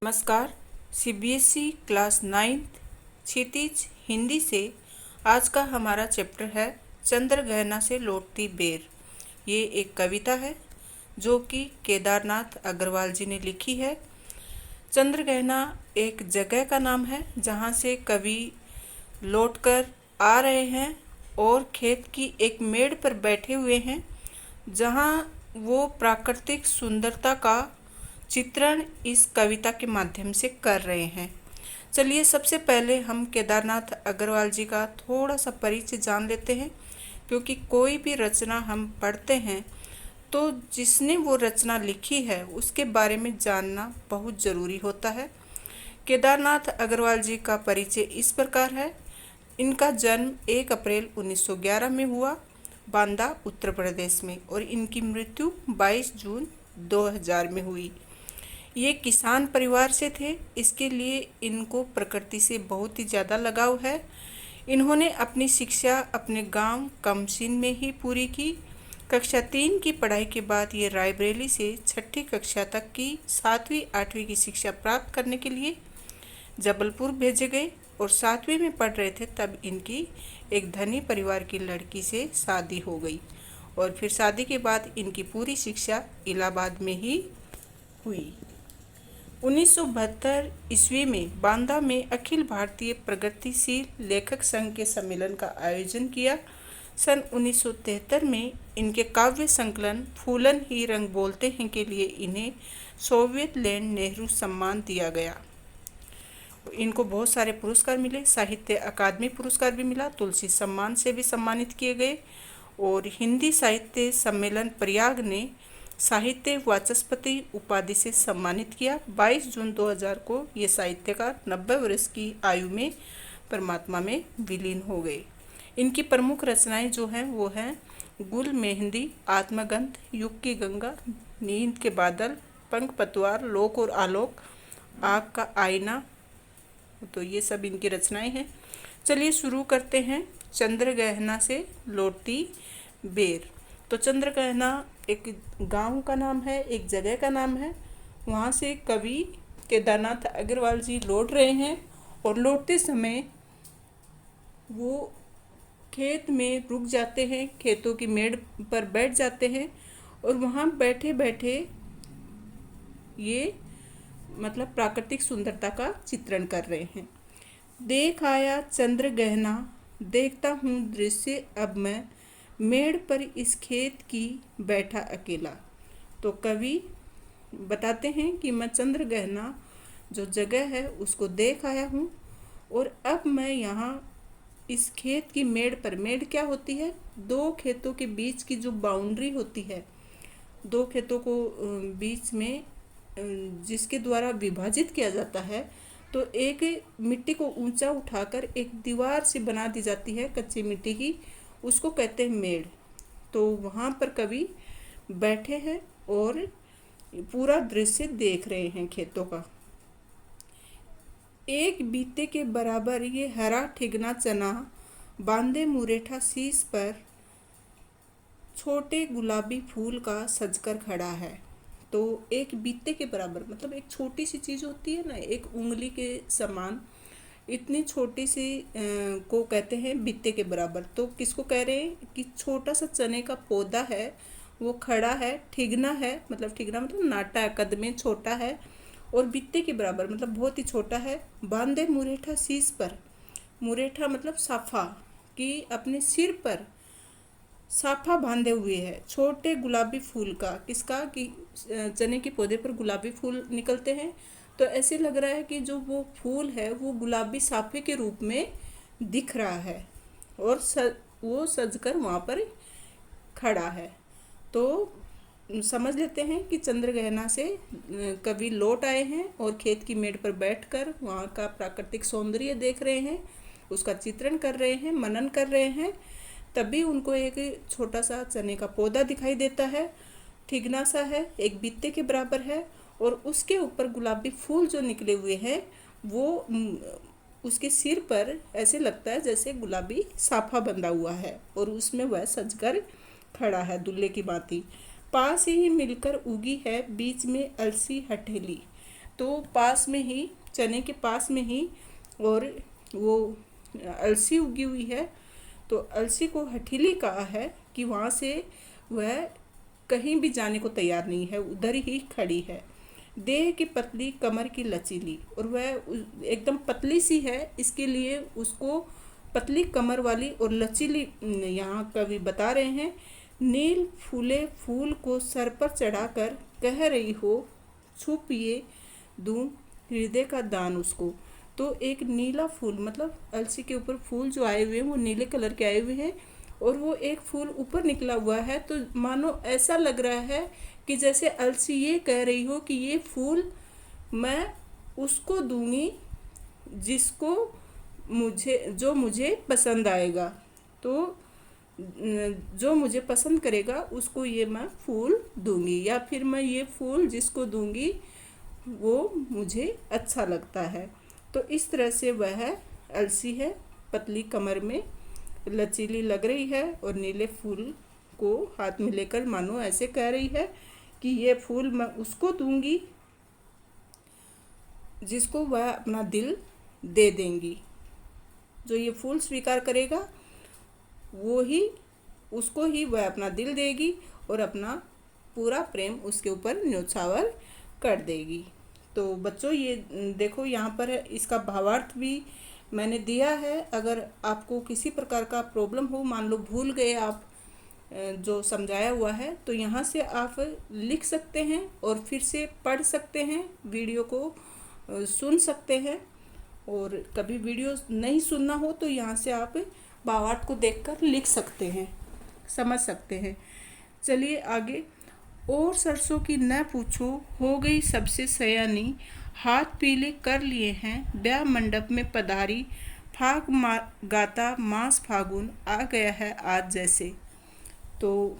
नमस्कार। CBSE class 9th क्षितिज हिंदी से आज का हमारा चैप्टर है चंद्रगहना से लौटती बेर। ये एक कविता है जो कि केदारनाथ अग्रवाल जी ने लिखी है। चंद्रगहना एक जगह का नाम है जहाँ से कवि लौटकर आ रहे हैं और खेत की एक मेड़ पर बैठे हुए हैं जहाँ वो प्राकृतिक सुंदरता का चित्रण इस कविता के माध्यम से कर रहे हैं। चलिए सबसे पहले हम केदारनाथ अग्रवाल जी का थोड़ा सा परिचय जान लेते हैं, क्योंकि कोई भी रचना हम पढ़ते हैं तो जिसने वो रचना लिखी है उसके बारे में जानना बहुत ज़रूरी होता है। केदारनाथ अग्रवाल जी का परिचय इस प्रकार है। इनका जन्म 1 अप्रैल 1911 में हुआ बांदा उत्तर प्रदेश में, और इनकी मृत्यु 22 जून 2000 में हुई। ये किसान परिवार से थे, इसके लिए इनको प्रकृति से बहुत ही ज़्यादा लगाव है। इन्होंने अपनी शिक्षा अपने गांव कमसिन में ही पूरी की। कक्षा 3 की पढ़ाई के बाद ये रायबरेली से 6ठी कक्षा तक की 7वीं 8वीं की शिक्षा प्राप्त करने के लिए जबलपुर भेजे गए, और 7वीं में पढ़ रहे थे तब इनकी एक धनी परिवार की लड़की से शादी हो गई, और फिर शादी के बाद इनकी पूरी शिक्षा इलाहाबाद में ही हुई। 1972 ईस्वी में बांदा में अखिल भारतीय प्रगतिशील लेखक संघ के सम्मेलन का आयोजन किया। सन 1973 में इनके काव्य संकलन फूलन ही रंग बोलते हैं के लिए इन्हें सोवियत लैंड नेहरू सम्मान दिया गया। इनको बहुत सारे पुरस्कार मिले, साहित्य अकादमी पुरस्कार भी मिला, तुलसी सम्मान से भी सम्मानित किए गए, और हिंदी साहित्य सम्मेलन प्रयाग ने साहित्य वाचस्पति उपाधि से सम्मानित किया। 22 जून 2000 को ये साहित्यकार 90 वर्ष की आयु में परमात्मा में विलीन हो गए। इनकी प्रमुख रचनाएं जो हैं वो हैं गुल मेहंदी, आत्मगंध, युग की गंगा, नींद के बादल, पंख पतवार, लोक और आलोक, आग का आईना। तो ये सब इनकी रचनाएं हैं। चलिए शुरू करते हैं चंद्रगहना से लौटती बेर। तो चंद्रगहना एक गांव का नाम है, एक जगह का नाम है। वहाँ से कवि केदारनाथ अग्रवाल जी लौट रहे हैं, और लौटते समय वो खेत में रुक जाते हैं, खेतों की मेड़ पर बैठ जाते हैं, और वहाँ बैठे बैठे ये मतलब प्राकृतिक सुंदरता का चित्रण कर रहे हैं। देख आया चंद्रगहना, देखता हूँ दृश्य अब मैं, मेड़ पर इस खेत की बैठा अकेला। तो कवि बताते हैं कि मैं चंद्रगहना जो जगह है उसको देख आया हूँ, और अब मैं यहाँ इस खेत की मेड़ पर, मेड़ क्या होती है? दो खेतों के बीच की जो बाउंड्री होती है, दो खेतों को बीच में जिसके द्वारा विभाजित किया जाता है, तो एक मिट्टी को ऊंचा उठाकर एक दीवार से बना दी जाती है कच्ची मिट्टी की, उसको कहते हैं मेड़। तो वहाँ पर कवि बैठे हैं और पूरा दृश्य देख रहे हैं खेतों का। एक बीते के बराबर ये हरा ठिगना चना, बांधे मुरेठा शीश पर, छोटे गुलाबी फूल का सजकर खड़ा है। तो एक बीते के बराबर मतलब एक छोटी सी चीज़ होती है ना, एक उंगली के समान, इतनी छोटी सी को कहते हैं बित्ते के बराबर। तो किसको कह रहे हैं कि छोटा सा चने का पौधा है, वो खड़ा है, ठिगना है, मतलब ठिगना मतलब नाटा है, कद में छोटा है, और बित्ते के बराबर मतलब बहुत ही छोटा है। बांधे मुरेठा शीश पर, मुरेठा मतलब साफा, कि अपने सिर पर साफा बांधे हुए है, छोटे गुलाबी फूल का। किसका? कि चने के पौधे पर गुलाबी फूल निकलते हैं, तो ऐसे लग रहा है कि जो वो फूल है वो गुलाबी साफे के रूप में दिख रहा है, और वो सजकर वहाँ पर खड़ा है। तो समझ लेते हैं कि चंद्रगहना से कवि लौट आए हैं और खेत की मेड़ पर बैठकर वहाँ का प्राकृतिक सौंदर्य देख रहे हैं, उसका चित्रण कर रहे हैं, मनन कर रहे हैं। तभी उनको एक छोटा सा चने का पौधा दिखाई देता है, ठिगना सा है, एक बित्ते के बराबर है, और उसके ऊपर गुलाबी फूल जो निकले हुए हैं वो उसके सिर पर ऐसे लगता है जैसे गुलाबी साफा बंधा हुआ है, और उसमें वह सजकर खड़ा है दुल्हे की भांति। पास ही मिलकर उगी है बीच में अलसी हथेली, तो पास में ही, चने के पास में ही, और वो अलसी उगी हुई है। तो अलसी को हठीली कहा है कि वहाँ से वह कहीं भी जाने को तैयार नहीं है, उधर ही खड़ी है। देह की पतली, कमर की लचीली, और वह एकदम पतली सी है, इसके लिए उसको पतली कमर वाली और लचीली यहाँ कवि बता रहे हैं। नील फूले फूल को सर पर चढ़ाकर कह रही हो, छुपिए दूं हृदय का दान उसको। तो एक नीला फूल, मतलब अलसी के ऊपर फूल जो आए हुए हैं वो नीले कलर के आए हुए हैं, और वो एक फूल ऊपर निकला हुआ है। तो मानो ऐसा लग रहा है कि जैसे अलसी ये कह रही हो कि ये फूल मैं उसको दूंगी जिसको जो मुझे पसंद आएगा। तो जो मुझे पसंद करेगा उसको ये मैं फूल दूंगी, या फिर मैं ये फूल जिसको दूंगी वो मुझे अच्छा लगता है। तो इस तरह से वह अलसी है, पतली कमर में, लचीली लग रही है, और नीले फूल को हाथ में लेकर मानो ऐसे कह रही है कि ये फूल मैं उसको दूंगी जिसको वह अपना दिल दे देंगी। जो ये फूल स्वीकार करेगा वो ही, उसको ही वह अपना दिल देगी और अपना पूरा प्रेम उसके ऊपर न्योछावर कर देगी। तो बच्चों ये देखो, यहाँ पर इसका भावार्थ भी मैंने दिया है। अगर आपको किसी प्रकार का प्रॉब्लम हो, मान लो भूल गए आप जो समझाया हुआ है, तो यहाँ से आप लिख सकते हैं और फिर से पढ़ सकते हैं, वीडियो को सुन सकते हैं। और कभी वीडियो नहीं सुनना हो तो यहाँ से आप भावार्थ को देखकर लिख सकते हैं, समझ सकते हैं। चलिए आगे। और सरसों की न पूछो, हो गई सबसे सयानी, हाथ पीले कर लिए हैं ब्याह मंडप में पधारी, फाग गाता मास फागुन, आ गया है आज जैसे। तो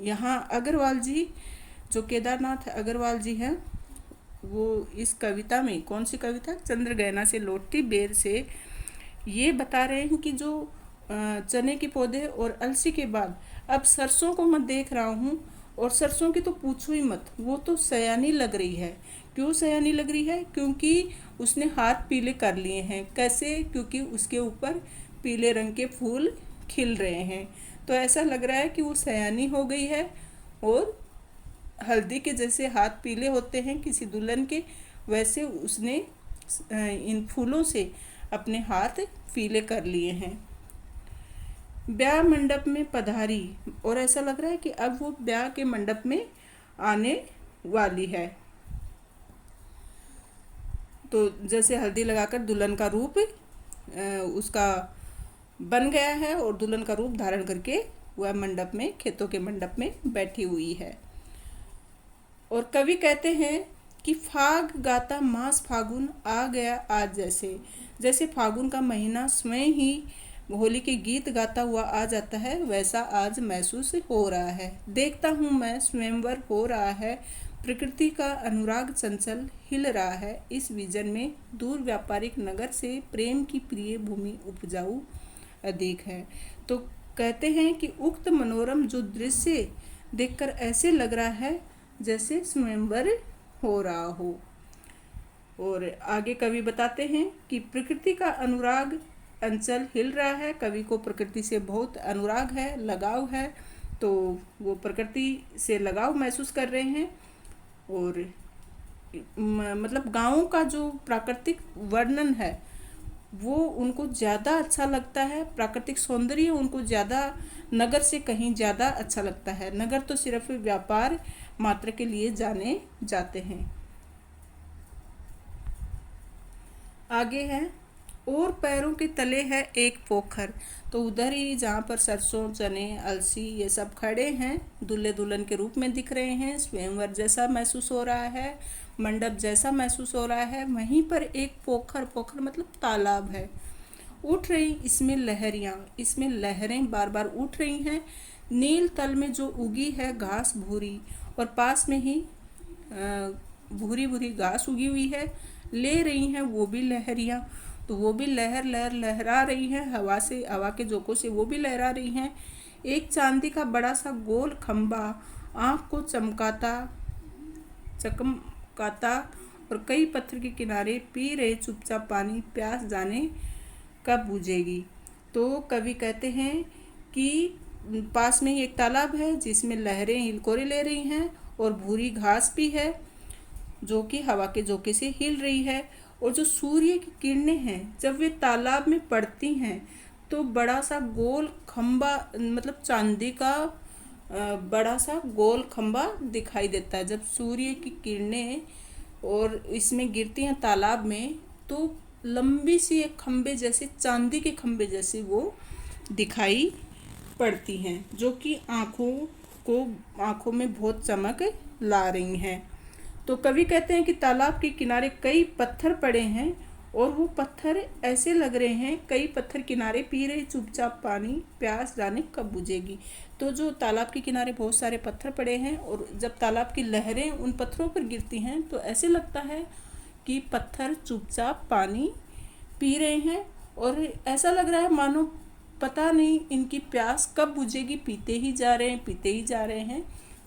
यहाँ अग्रवाल जी, जो केदारनाथ अग्रवाल जी हैं, वो इस कविता में, कौन सी कविता, चंद्रगहना से लौटती बेर से ये बता रहे हैं कि जो चने के पौधे और अलसी के बाद अब सरसों को मैं देख रहा हूँ, और सरसों की तो पूछो ही मत, वो तो सयानी लग रही है। क्यों सयानी लग रही है? क्योंकि उसने हाथ पीले कर लिए हैं। कैसे? क्योंकि उसके ऊपर पीले रंग के फूल खिल रहे हैं। तो ऐसा लग रहा है कि वो सयानी हो गई है, और हल्दी के जैसे हाथ पीले होते हैं किसी दुल्हन के, वैसे उसने इन फूलों से अपने हाथ पीले कर लिए हैं। ब्याह मंडप में पधारी, और ऐसा लग रहा है कि अब वो ब्याह के मंडप में आने वाली है। तो जैसे हल्दी लगाकर दुल्हन का रूप उसका बन गया है, और दुल्हन का रूप धारण करके वह मंडप में, खेतों के मंडप में बैठी हुई है। और कवि कहते हैं कि फाग गाता मास फागुन, आ गया आज जैसे। जैसे फागुन का महीना स्वयं ही होली के गीत गाता हुआ आ जाता है, वैसा आज महसूस हो रहा है। देखता हूँ मैं स्वयंवर हो रहा है, प्रकृति का अनुराग चंचल हिल रहा है इस विजन में, दूर व्यापारिक नगर से प्रेम की प्रिय भूमि उपजाऊ अधिक है। तो कहते हैं कि उक्त मनोरम जो दृश्य देखकर ऐसे लग रहा है जैसे स्वयंवर हो रहा हो। और आगे कवि बताते हैं कि प्रकृति का अनुराग अंचल हिल रहा है। कवि को प्रकृति से बहुत अनुराग है, लगाव है, तो वो प्रकृति से लगाव महसूस कर रहे हैं। और मतलब गाँव का जो प्राकृतिक वर्णन है वो उनको ज़्यादा अच्छा लगता है, प्राकृतिक सौंदर्य उनको ज़्यादा, नगर से कहीं ज़्यादा अच्छा लगता है। नगर तो सिर्फ व्यापार मात्र के लिए जाने जाते हैं। आगे है, और पैरों के तले है एक पोखर। तो उधर ही जहाँ पर सरसों, चने, अलसी ये सब खड़े हैं, दूल्हे दुल्हन के रूप में दिख रहे हैं, स्वयंवर जैसा महसूस हो रहा है, मंडप जैसा महसूस हो रहा है, वहीं पर एक पोखर, पोखर मतलब तालाब है। उठ रही इसमें लहरियाँ, इसमें लहरें बार बार उठ रही हैं। नील तल में जो उगी है घास भूरी, और पास में ही भूरी भूरी घास उगी हुई है, ले रही हैं वो भी लहरियाँ। तो वो भी लहर लहर लहरा रही हैं हवा से, हवा के झोंकों से वो भी लहरा रही हैं। एक चांदी का बड़ा सा गोल खंबा आँख को चमकाता और कई पत्थर के किनारे पी रहे चुपचाप पानी, प्यास जाने कब बुझेगी। तो कवि कहते हैं कि पास में ही एक तालाब है जिसमें लहरें हिलकोरे ले रही हैं और भूरी घास भी है जो कि हवा के झोंके से हिल रही है। और जो सूर्य की किरणें हैं जब वे तालाब में पड़ती हैं तो बड़ा सा गोल खंबा, मतलब चांदी का बड़ा सा गोल खंबा दिखाई देता है। जब सूर्य की किरणें और इसमें गिरती हैं तालाब में तो लंबी सी एक खंबे जैसे, चांदी के खंबे जैसे वो दिखाई पड़ती हैं, जो कि आँखों में बहुत चमक ला रही हैं। तो कवि कहते हैं कि तालाब के किनारे कई पत्थर पड़े हैं और वो पत्थर ऐसे लग रहे हैं, कई पत्थर किनारे पी रहे चुपचाप पानी, प्यास जाने कब बुझेगी। तो जो तालाब के किनारे बहुत सारे पत्थर पड़े हैं और जब तालाब की लहरें उन पत्थरों पर गिरती हैं तो ऐसे लगता है कि पत्थर चुपचाप पानी पी रहे हैं और ऐसा लग रहा है मानो पता नहीं इनकी प्यास कब बुझेगी, पीते ही जा रहे हैं, पीते ही जा रहे हैं।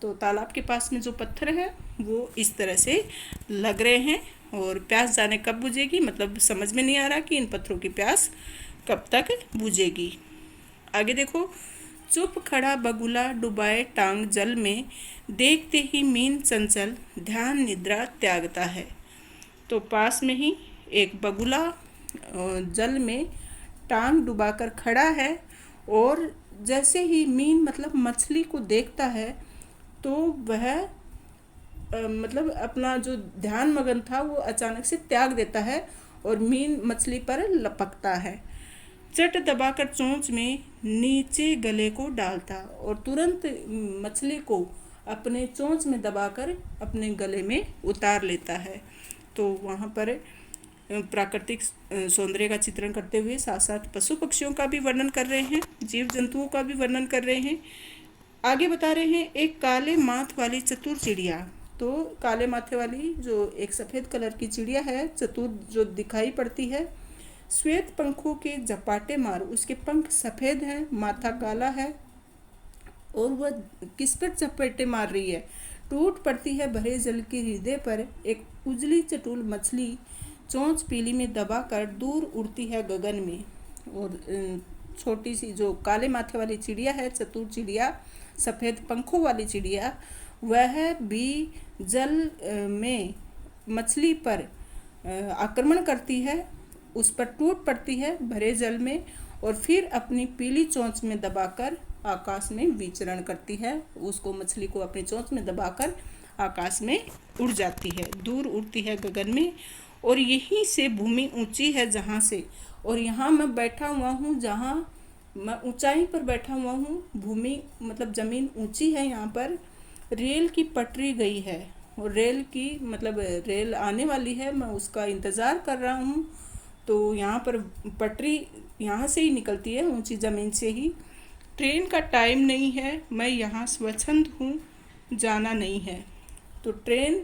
तो तालाब के पास में जो पत्थर है वो इस तरह से लग रहे हैं और प्यास जाने कब बुझेगी, मतलब समझ में नहीं आ रहा कि इन पत्थरों की प्यास कब तक बुझेगी। आगे देखो, चुप खड़ा बगुला डुबाए टांग जल में, देखते ही मीन चंचल ध्यान निद्रा त्यागता है। तो पास में ही एक बगुला जल में टांग डुबाकर खड़ा है और जैसे ही मीन मतलब मछली को देखता है तो वह मतलब अपना जो ध्यान मगन था वो अचानक से त्याग देता है और मीन मछली पर लपकता है। चट दबाकर चोंच में नीचे गले को डालता और तुरंत मछली को अपने चोंच में दबाकर अपने गले में उतार लेता है। तो वहाँ पर प्राकृतिक सौंदर्य का चित्रण करते हुए साथ साथ पशु पक्षियों का भी वर्णन कर रहे हैं, जीव जंतुओं का भी वर्णन कर रहे हैं। आगे बता रहे हैं, एक काले माथ वाली चतुर चिड़िया। तो काले माथे वाली जो एक सफ़ेद कलर की चिड़िया है, चतुर जो दिखाई पड़ती है, श्वेत पंखों के झपाटे मार, उसके पंख सफ़ेद हैं, माथा काला है और वह किस पर झपटे मार रही है, टूट पड़ती है भरे जल के हृदय पर। एक उजली चटुल मछली चोंच पीली में दबाकर दूर उड़ती है गगन में। और छोटी सी जो काले माथे वाली चिड़िया है, चतुर चिड़िया, सफ़ेद पंखों वाली चिड़िया, वह भी जल में मछली पर आक्रमण करती है, उस पर टूट पड़ती है भरे जल में और फिर अपनी पीली चोंच में दबाकर आकाश में विचरण करती है। उसको मछली को अपनी चोंच में दबाकर आकाश में उड़ जाती है, दूर उड़ती है गगन में। और यहीं से भूमि ऊंची है जहाँ से, और यहाँ मैं बैठा हुआ हूँ जहाँ मैं ऊंचाई पर बैठा हुआ हूँ, भूमि मतलब ज़मीन ऊंची है, यहाँ पर रेल की पटरी गई है और रेल की मतलब रेल आने वाली है, मैं उसका इंतज़ार कर रहा हूँ। तो यहाँ पर पटरी यहाँ से ही निकलती है, ऊंची ज़मीन से ही। ट्रेन का टाइम नहीं है, मैं यहाँ स्वच्छंद हूँ, जाना नहीं है। तो ट्रेन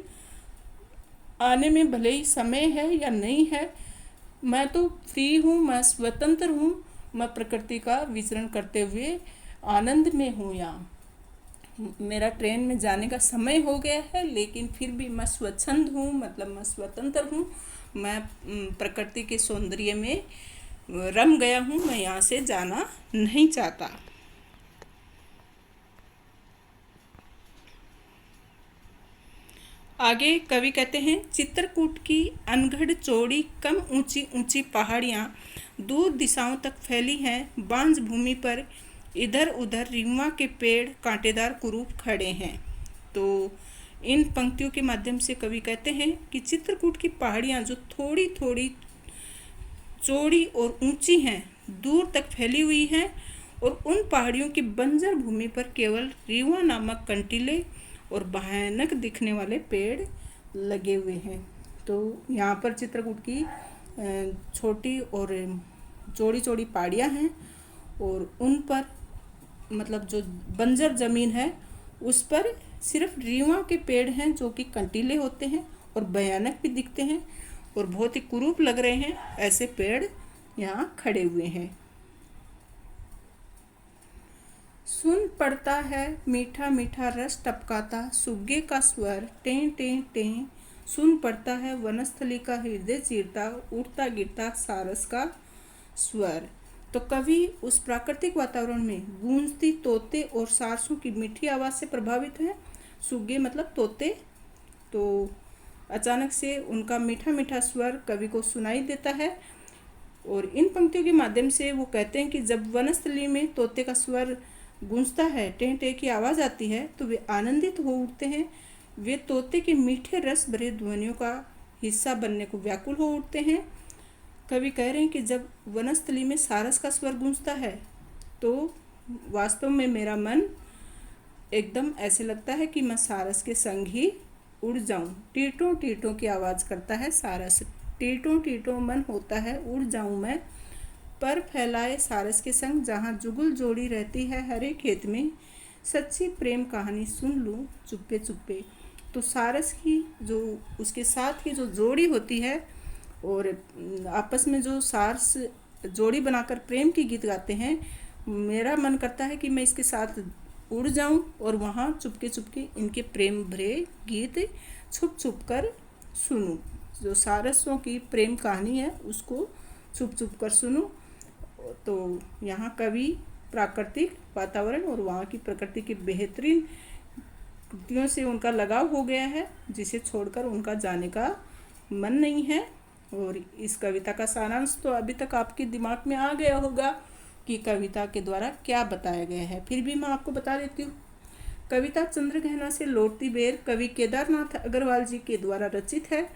आने में भले ही समय है या नहीं है, मैं तो फ्री हूँ, मैं स्वतंत्र हूँ, मैं प्रकृति का विचरण करते हुए आनंद में हूँ। यहाँ मेरा ट्रेन में जाने का समय हो गया है लेकिन फिर भी मैं स्वच्छंद हूँ, मतलब मैं स्वतंत्र हूँ, मैं प्रकृति के सौंदर्य में रम गया हूँ, मैं यहाँ से जाना नहीं चाहता। आगे कवि कहते हैं, चित्रकूट की अनगढ़ चौड़ी कम ऊंची ऊंची पहाड़ियाँ दूर दिशाओं तक फैली हैं। बांझ भूमि पर इधर उधर रींगवा के पेड़ कांटेदार कुरूप खड़े हैं। तो इन पंक्तियों के माध्यम से कवि कहते हैं कि चित्रकूट की पहाड़ियाँ जो थोड़ी थोड़ी चौड़ी और ऊंची हैं, दूर तक फैली हुई हैं और उन पहाड़ियों की बंजर भूमि पर केवल रींगवा नामक कंटीले और भयानक दिखने वाले पेड़ लगे हुए हैं। तो यहाँ पर चित्रकूट की छोटी और चौड़ी चौड़ी पहाड़ियाँ हैं और उन पर मतलब जो बंजर ज़मीन है उस पर सिर्फ रींगवा के पेड़ हैं जो कि कंटीले होते हैं और भयानक भी दिखते हैं और बहुत ही कुरूप लग रहे हैं। ऐसे पेड़ यहाँ खड़े हुए हैं। सुन पड़ता है मीठा मीठा रस टपकाता, सुग्गे का स्वर टें टें टें, सुन पड़ता है वनस्थली का हृदय चीरता, उठता गिरता सारस का स्वर। तो कवि उस प्राकृतिक वातावरण में गूंजती तोते और सारसों की मीठी आवाज़ से प्रभावित है। सुग्गे मतलब तोते। तो अचानक से उनका मीठा मीठा स्वर कवि को सुनाई देता है और इन पंक्तियों के माध्यम से वो कहते हैं कि जब वनस्थली में तोते का स्वर गूंजता है, टें टें की आवाज़ आती है, तो वे आनंदित हो उठते हैं। वे तोते के मीठे रस भरे ध्वनियों का हिस्सा बनने को व्याकुल हो उठते हैं। कवि कह रहे हैं कि जब वनस्थली में सारस का स्वर गूंजता है तो वास्तव में मेरा मन एकदम ऐसे लगता है कि मैं सारस के संग ही उड़ जाऊं। टीटों टीटों की आवाज़ करता है सारस, टीटों टीटों मन होता है उड़ जाऊं मैं, पर फैलाए सारस के संग जहाँ जुगुल जोड़ी रहती है हरे खेत में, सच्ची प्रेम कहानी सुन लूँ चुप्पे चुप्पे। तो सारस की जो उसके साथ की जो जोड़ी होती है और आपस में जो सारस जोड़ी बनाकर प्रेम की गीत गाते हैं, मेरा मन करता है कि मैं इसके साथ उड़ जाऊं और वहाँ चुपके चुपके इनके प्रेम भरे गीत छुप छुप कर सुनूं। जो सारसों की प्रेम कहानी है उसको छुप छुप कर सुनूं। तो यहाँ कवि प्राकृतिक वातावरण और वहाँ की प्रकृति की बेहतरीन कृतियों से उनका लगाव हो गया है, जिसे छोड़कर उनका जाने का मन नहीं है। और इस कविता का सारांश तो अभी तक आपके दिमाग में आ गया होगा कि कविता के द्वारा क्या बताया गया है, फिर भी मैं आपको बता देती हूँ। कविता चंद्रगहना से लौटती बेर कवि केदारनाथ अग्रवाल जी के द्वारा रचित है।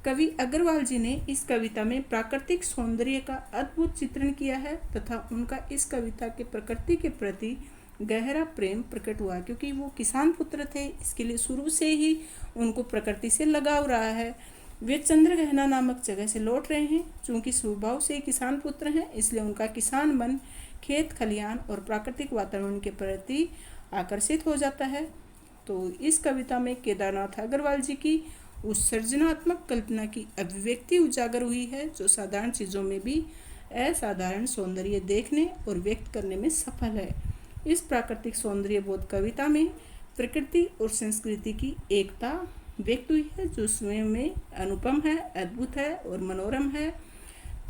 कवि अग्रवाल जी ने इस कविता में प्राकृतिक सौंदर्य का अद्भुत चित्रण किया है तथा उनका इस कविता के प्रकृति के प्रति गहरा प्रेम प्रकट हुआ, क्योंकि वो किसान पुत्र थे, इसके लिए शुरू से ही उनको प्रकृति से लगाव रहा है। वे चंद्रगहना नामक जगह से लौट रहे हैं। चूँकि स्वभाव से किसान पुत्र हैं, इसलिए उनका किसान मन खेत खलियान और प्राकृतिक वातावरण के प्रति आकर्षित हो जाता है। तो इस कविता में केदारनाथ अग्रवाल जी की उस सृजनात्मक कल्पना की अभिव्यक्ति उजागर हुई है, जो साधारण चीज़ों में भी असाधारण सौंदर्य देखने और व्यक्त करने में सफल है। इस प्राकृतिक सौंदर्य बोध कविता में प्रकृति और संस्कृति की एकता व्यक्त हुई है, जो स्वयं में अनुपम है, अद्भुत है और मनोरम है।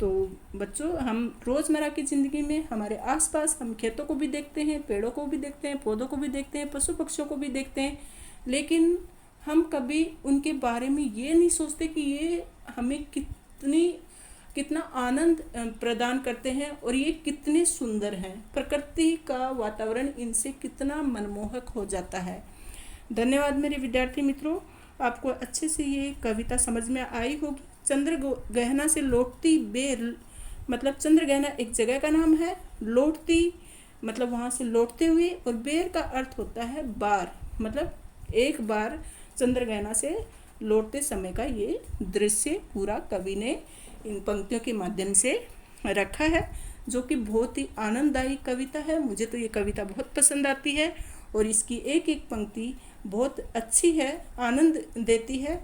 तो बच्चों, हम रोज़मर्रा की ज़िंदगी में हमारे आसपास हम खेतों को भी देखते हैं, पेड़ों को भी देखते हैं, पौधों को भी देखते हैं, पशु पक्षियों को भी देखते हैं, लेकिन हम कभी उनके बारे में ये नहीं सोचते कि ये हमें कितना आनंद प्रदान करते हैं और ये कितने सुंदर हैं। प्रकृति का वातावरण इनसे कितना मनमोहक हो जाता है। धन्यवाद मेरे विद्यार्थी मित्रों, आपको अच्छे से ये कविता समझ में आई होगी। चंद्रगहना से लौटती बेर मतलब चंद्रगहना एक जगह का नाम है, लौटती मतलब वहाँ से लौटते हुए, और बेर का अर्थ होता है बार, मतलब एक बार चंद्रगहना से लौटते समय का ये दृश्य पूरा कवि ने इन पंक्तियों के माध्यम से रखा है, जो कि बहुत ही आनंददायी कविता है। मुझे तो ये कविता बहुत पसंद आती है और इसकी एक एक पंक्ति बहुत अच्छी है, आनंद देती है।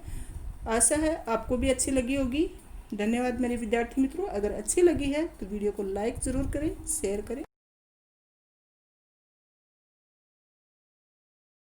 आशा है आपको भी अच्छी लगी होगी। धन्यवाद मेरे विद्यार्थी मित्रों। अगर अच्छी लगी है तो वीडियो को लाइक ज़रूर करें, शेयर करें।